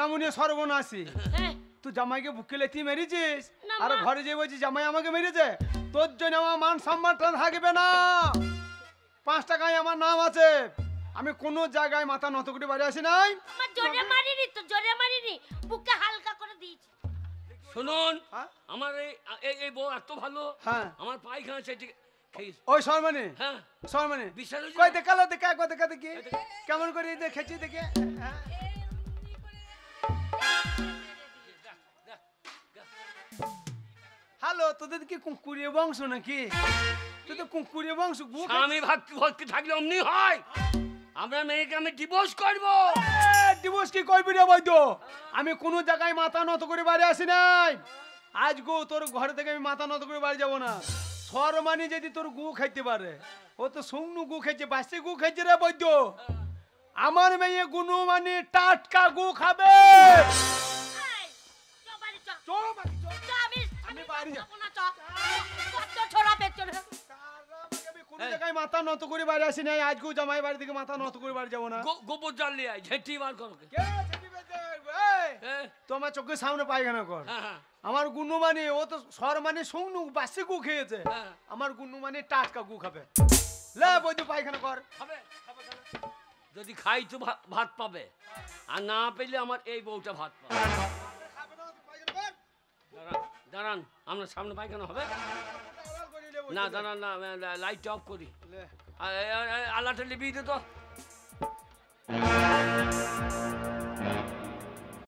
নামুনি সর্বনাশী তুই জামাইকে বুকে লেতি মেরেছিস আর ঘরে যে বলছিস জামাই আমাকে মেরেছে তোর জন্য আমার মান সম্মানটা থাকবে না 5 টাকায় আমার নাম আছে আমি কোন জায়গায় মাথা নত করে বাড়ি আসি নাই আমার জোরে মারিনি তো জোরে মারিনি বুকে হালকা করে দিয়েছি শুনুন আমার এই বউ এত ভালো হ্যাঁ আমার পায়খানা সেটি ওই শর্মানে হ্যাঁ শর্মানে বিশ্বাস কই দেখালো দেখা একবার দেখা দেখি কেমন করে দেখেছি দেখে হ্যালো তোদের কি কুকুরিয়া বংশ নাকি তোদের কুকুরিয়া বংশ আমি ভাবতে থাকলে অমনি হয় আমরা মেয়েকে আমি ডিভোর্স করব ডিভোর্স কি করবি রে বৈদ্য আমি কোন জায়গায় মাথা নত করে বাড়ি আসি নাই আজ গো তোর ঘরে থেকে আমি মাথা নত করে বাড়ি যাব না শর্মানি যদি তোর গু খাইতে পারে ও তো সুংনু গু খাইছে বাসি গু খাইছে রে বৈদ্য আমার মেয়ে গুনু মানে টাটকা গু খাবে আমি বাড়ি যাব না চ কত ছোড়া পেছনে কোন জায়গায় মাথা নত করে বাড়ি আসি নাই আজ গো জামাই বাড়ি থেকে মাথা নত করে বাড়ি যাব না গোবর জল নিয়ে আয় ঝেঁটি বার করো কে ঝেঁটি বেজে তোমার চোখের সামনে পায়খানা কর আমার গুনু মানে ও তো শর্মানি সুংনু বাসি গু খেয়েছে আমার গুনু মানে টাটকা গু খাবে লে বৈদ্য পায়খানা কর খাবে যদি খাই তো ভাত পাবে আর না পেলে আমার এই বউটা ভাত পাবে দাঁড়ান আমরা সামনে পায়খানা হবে না দাঁড়ান না লাইট অফ করি আলাটা লিবিয়ে দে তো